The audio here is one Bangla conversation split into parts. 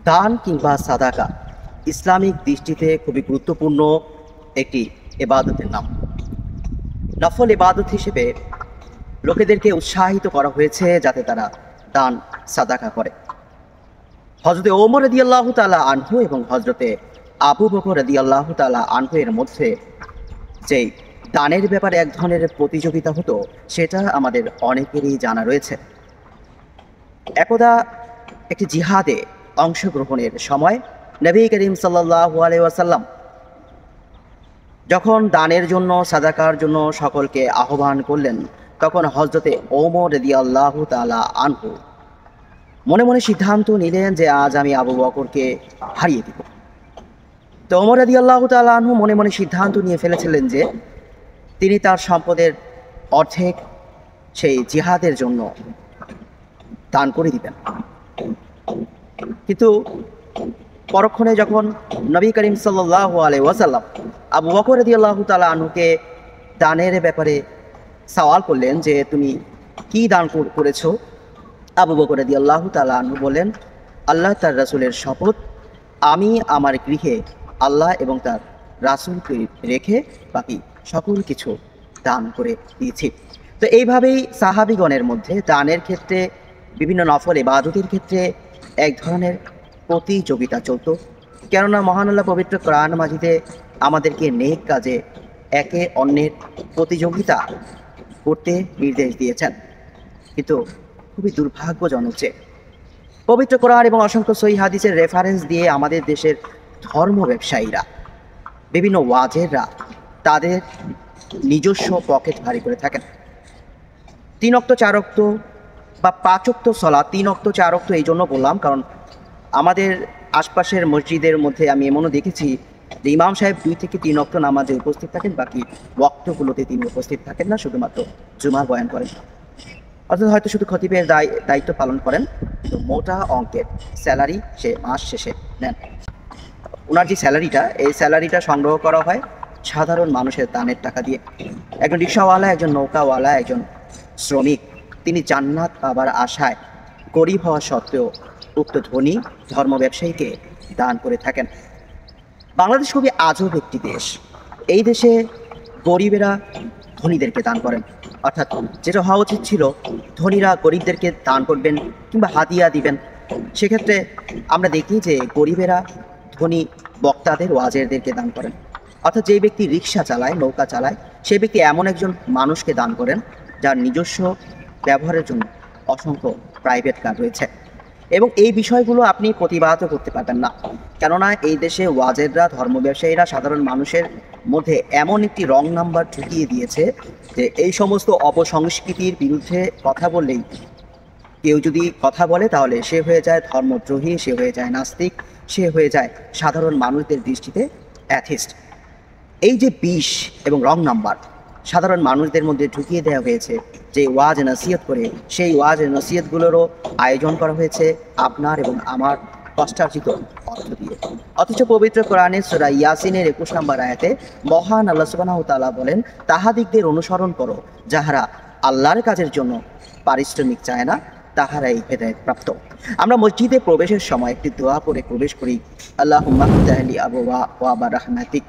দান কিংবা সাদাকা ইসলামিক দৃষ্টিতে খুবই গুরুত্বপূর্ণ একটি ইবাদতের নাম। নফল ইবাদত হিসেবে লোকেদেরকে উৎসাহিত করা হয়েছে যাতে তারা দান সাদাকা করে। হজরতে ওমর রাদিয়াল্লাহু তাআলা আনহু এবং হজরতে আবু বকর রাদিয়াল্লাহু তাআলা আনহু এর মধ্যে যে দানের ব্যাপারে এক ধরনের প্রতিযোগিতা হতো সেটা আমাদের অনেকেরই জানা রয়েছে। একদা একটি জিহাদে অংশগ্রহণের সময় নবী করিম সাল্লাল্লাহু আলাইহি ওয়াসাল্লাম যখন দানের জন্য সাদাকার জন্য সকলকে আহ্বান করলেন, তখন হজরতে ওমর রাদিয়াল্লাহু তাআলা আনহু মনে মনে সিদ্ধান্ত নিলেন যে আজ আমি আবু বকরকে হারিয়ে দিব। তো ওমর রাদিয়াল্লাহু তাআলা আনহু মনে মনে সিদ্ধান্ত নিয়ে ফেলেছিলেন যে তিনি তার সম্পদের অর্ধেক সেই জিহাদের জন্য দান করে দিবেন। কিন্তু পরক্ষণে যখন নবী করিম সাল্লাল্লাহু আলাইহি ওয়াসাল্লাম আবু বকর রাদিয়াল্লাহু তাআলা আনহুকে দানের ব্যাপারে সওয়াল করলেন যে তুমি কি দান করেছো, আবু বকর রাদিয়াল্লাহু তাআলা আনহু বলেন, আল্লাহ তার রাসূলের শপথ, আমি আমার গৃহে আল্লাহ এবং তার রাসূলকে রেখে বাকি সকল কিছু দান করে দিয়েছি। তো এইভাবেই সাহাবীগণের মধ্যে দানের ক্ষেত্রে বিভিন্ন নফল ইবাদতের ক্ষেত্রে এক ধরনের প্রতিযোগিতা চলত। কেননা মহান আল্লাহ পবিত্র কোরআন মাজিদে আমাদেরকে নেক কাজে একে অন্যের প্রতিযোগিতা করতে নির্দেশ দিয়েছেন। কিন্তু খুবই দুর্ভাগ্যজনক যে পবিত্র কোরআন এবং অসংখ্য সহিহ হাদিসের রেফারেন্স দিয়ে আমাদের দেশের ধর্ম ব্যবসায়ীরা, বিভিন্ন ওয়াজেররা তাদের নিজস্ব পকেট ভারী করে থাকেন। 3 ওয়াক্ত 4 ওয়াক্ত বা 5 ওয়াক্ত সালাত, 3 ওয়াক্ত 4 ওয়াক্ত এই জন্য বললাম কারণ আমাদের আশপাশের মসজিদের মধ্যে আমি এমনও দেখেছি যে ইমাম সাহেব 2 থেকে 3 ওয়াক্ত নামাজে উপস্থিত থাকেন, বাকি ওয়াক্তগুলোতে তিনি উপস্থিত থাকেন না, শুধুমাত্র জুমার বয়ান করেন। অর্থাৎ হয়তো শুধু খতিবের দায়িত্ব পালন করেন, কিন্তু মোটা অঙ্কের স্যালারি সে মাস শেষে নেন। ওনার যে স্যালারিটা, এই স্যালারিটা সংগ্রহ করা হয় সাধারণ মানুষের দানের টাকা দিয়ে। একজন রিক্সাওয়ালা, একজন নৌকাওয়ালা, একজন শ্রমিক, তিনি জান্নাত পাবার আশায় গরিব হওয়া সত্ত্বেও উক্ত ধনী ধর্ম ব্যবসায়ীকে দান করে থাকেন। বাংলাদেশ খুবই আজব একটি দেশ। এই দেশে গরিবেরা ধনীদেরকে দান করেন, অর্থাৎ যেটা হওয়া উচিত ছিল ধনীরা গরিবদেরকে দান করবেন কিংবা হাদিয়া দিবেন। সেক্ষেত্রে আমরা দেখি যে গরিবেরা ধনী বক্তাদের ওয়াজেরদেরকে দান করেন। অর্থাৎ যেই ব্যক্তি রিক্সা চালায়, নৌকা চালায়, সেই ব্যক্তি এমন একজন মানুষকে দান করেন যার নিজস্ব ব্যবহারের জন্য অসংখ্য প্রাইভেট কার রয়েছে। এবং এই বিষয়গুলো আপনি প্রতিবাদও করতে পারবেন না, কেননা এই দেশে ওয়াজেররা, ধর্ম ব্যবসায়ীরা সাধারণ মানুষের মধ্যে এমন একটি রং নাম্বার ঢুকিয়ে দিয়েছে যে এই সমস্ত অপসংস্কৃতির বিরুদ্ধে কথা বললেই, কেউ যদি কথা বলে তাহলে সে হয়ে যায় ধর্মদ্রোহী, সে হয়ে যায় নাস্তিক, সে হয়ে যায় সাধারণ মানুষদের দৃষ্টিতে অ্যাথিস্ট। এই যে বিষ এবং রং নাম্বার সাধারণ মানুষদের মধ্যে ঢুকিয়ে দেওয়া হয়েছে, যে ওয়াজ নসিহত করে, সেই ওয়াজ নসিহতগুলোরও আয়োজন করা হয়েছে আপনার এবং আমার কষ্টার্জিত অর্থ দিয়ে। অথচ পবিত্র কোরআনে সূরা ইয়াসিনের 21 নম্বর আয়াতে মহান আল্লাহ সুবহানাহু ওয়া তাআলা বলেন, তাহাদিগদের অনুসরণ করো যাহারা আল্লাহর কাজের জন্য পারিশ্রমিক চায় না, তাহারাই হেদায়েত প্রাপ্ত। আমরা মসজিদে প্রবেশের সময় একটি দোয়া করে প্রবেশ করি, আল্লাহুম্মা ফতাহলি আবওয়াবা রাহমাতিক।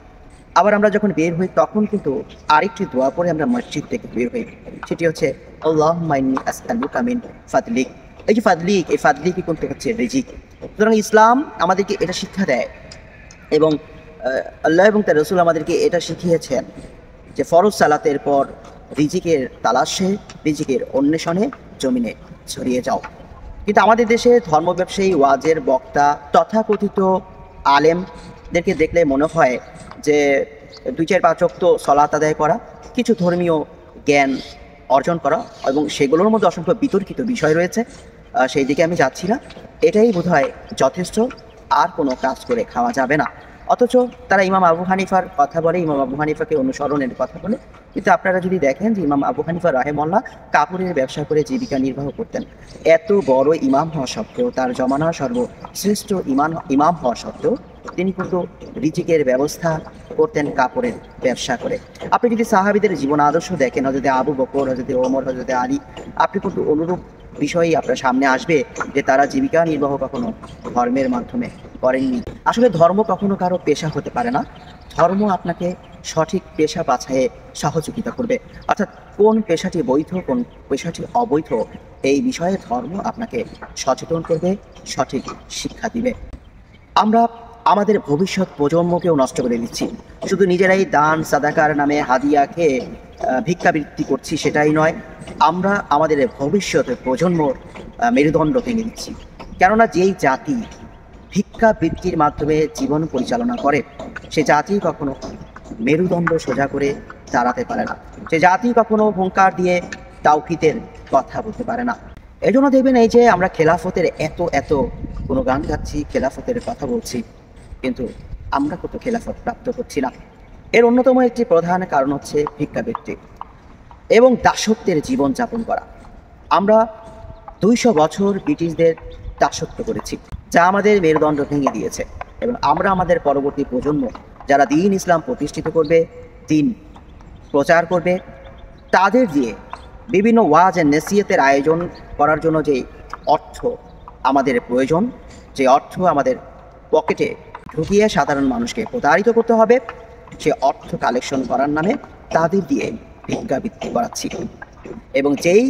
আবার আমরা যখন বের হই তখন কিন্তু আরেকটি দোয়া পড়ে আমরা মসজিদ থেকে বের হই, সেটি হচ্ছে আল্লাহুম্মা ইন্নী আসআলুকা মিন ফাদলিক। এই যে ফাদলিক, এই ফাদলিকই কিন্তু হচ্ছে রিজিক। সুতরাং ইসলাম আমাদেরকে এটা শিক্ষা দেয় এবং আল্লাহ এবং তার রাসূল আমাদেরকে এটা শিখিয়েছেন যে ফরজ সালাতের পর রিজিকের তালাশে, রিজিকের অন্বেষণে জমিনে ছড়িয়ে যাও। কিন্তু আমাদের দেশে ধর্ম ব্যবসায়ী, ওয়াজের বক্তা, তথাকথিত আলেমদেরকে দেখলে মনে হয় যে 2-4-5 ওয়াক্ত সালাত আদায় করা, কিছু ধর্মীয় জ্ঞান অর্জন করা, এবং সেগুলোর মধ্যে অসংখ্য বিতর্কিত বিষয় রয়েছে, সেই দিকে আমি যাচ্ছি না, এটাই বোধহয় যথেষ্ট, আর কোনো কাজ করে খাওয়া যাবে না। অথচ তারা ইমাম আবু হানিফার কথা বলে, ইমাম আবু হানিফাকে অনুসরণের কথা বলে। কিন্তু আপনারা যদি দেখেন যে ইমাম আবু হানিফা রাহিমাহুল্লাহ কাপড়ের ব্যবসা করে জীবিকা নির্বাহ করতেন। এত বড় ইমাম হওয়া সত্ত্বেও, তার জমানার সর্বশ্রেষ্ঠ ইমাম হওয়া সত্ত্বেও তিনি কিন্তু রিজিকের ব্যবস্থা করতেন কাপড়ের ব্যবসা করে। আপনি যদি সাহাবীদের জীবন আদর্শ দেখেন, হযরত আবু বকর, হযরত ওমর, হযরত আলী, আপনি কিন্তু অনুরূপ বিষয়ই আপনার সামনে আসবে যে তারা জীবিকা নির্বাহ কখনো ধর্মের মাধ্যমে করেননি। আসলে ধর্ম কখনো কারো পেশা হতে পারে না। ধর্ম আপনাকে সঠিক পেশা বাছাইয়ে সহযোগিতা করবে। অর্থাৎ কোন পেশাটি বৈধ, কোন পেশাটি অবৈধ, এই বিষয়ে ধর্ম আপনাকে সচেতন করবে, সঠিক শিক্ষা দিবে। আমরা আমাদের ভবিষ্যৎ প্রজন্মকেও নষ্ট করে দিচ্ছি। শুধু নিজেরাই দান সাদাকার নামে হাদিয়া খেয়ে ভিক্ষাবৃত্তি করছি সেটাই নয়, আমরা আমাদের ভবিষ্যৎ প্রজন্মর মেরুদণ্ড ভেঙে দিচ্ছি। কেননা যেই জাতি ভিক্ষাবৃত্তির মাধ্যমে জীবন পরিচালনা করে সে জাতি কখনো মেরুদণ্ড সোজা করে দাঁড়াতে পারে না। সে জাতি কখনো হুঙ্কার দিয়ে তাওহীদের কথা বলতে পারে না। এজন্য দেখবেন এই যে আমরা খেলাফতের এত কোনো গান গাচ্ছি, খেলাফতের কথা বলছি, কিন্তু আমরা কত খেলাফত প্রাপ্ত হচ্ছি না। এর অন্যতম একটি প্রধান কারণ হচ্ছে ভিক্ষাবৃত্তি এবং দাসত্বের জীবন যাপন করা। আমরা 200 বছর ব্রিটিশদের দাসত্ব করেছি, যা আমাদের মেরুদণ্ড ভেঙে দিয়েছে। এবং আমরা আমাদের পরবর্তী প্রজন্ম যারা দ্বীন ইসলাম প্রতিষ্ঠিত করবে, দ্বীন প্রচার করবে, তাদের দিয়ে বিভিন্ন ওয়াজ এন্ড নসিহতের আয়োজন করার জন্য যে অর্থ আমাদের প্রয়োজন, যে অর্থ আমাদের পকেটে ঢুকিয়ে সাধারণ মানুষকে প্রতারিত করতে হবে, সে অর্থ কালেকশন করার নামে তাদের দিয়ে ভিক্ষাবৃত্তি করাচ্ছি। এবং যেই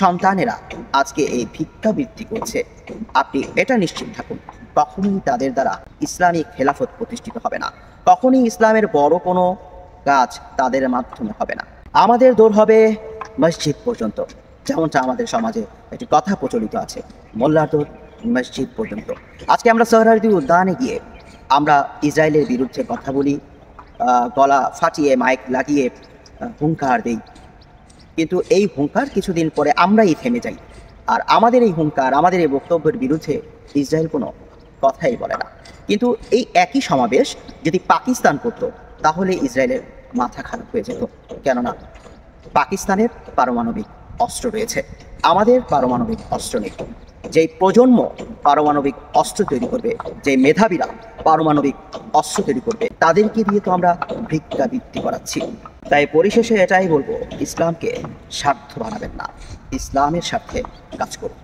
সন্তানেরা আজকে এই ভিক্ষাবৃত্তি করছে, আপনি এটা নিশ্চিত থাকুন কখনোই তাদের দ্বারা ইসলামী খেলাফত প্রতিষ্ঠিত হবে না, কখনোই ইসলামের বড় কোনো কাজ তাদের মাধ্যমে হবে না। আমাদের দৌড় হবে মসজিদ পর্যন্ত, যেমনটা আমাদের সমাজে একটি কথা প্রচলিত আছে, মোল্লার দৌড় মসজিদ পর্যন্ত। আজকে আমরা সোহরাওয়ার্দী উদ্যানে গিয়ে আমরা ইসরায়েলের বিরুদ্ধে কথা বলি, গলা ফাটিয়ে মাইক লাগিয়ে হুঙ্কার দেই, কিন্তু এই হুঙ্কার কিছুদিন পরে আমরাই থেমে যাই। আর আমাদের এই হুঙ্কার, আমাদের এই বক্তব্যের বিরুদ্ধে ইসরায়েল কোনো কথাই বলে না। কিন্তু এই একই সমাবেশ যদি পাকিস্তান করতো তাহলে ইসরায়েলের মাথা খারাপ হয়ে যেত। কেননা পাকিস্তানের পারমাণবিক অস্ত্র রয়েছে, আমাদের পারমাণবিক অস্ত্র নেই। যেই প্রজন্ম পারমাণবিক অস্ত্র তৈরি করবে, যে মেধাবীরা পারমাণবিক অস্ত্র তৈরি করবে, তাদেরকে দিয়ে তো আমরা ভিক্ষাবৃত্তি করাচ্ছি। তাই পরিশেষে এটাই বলবো, ইসলামকে স্বার্থ বানাবেন না, ইসলামের স্বার্থে কাজ করুন।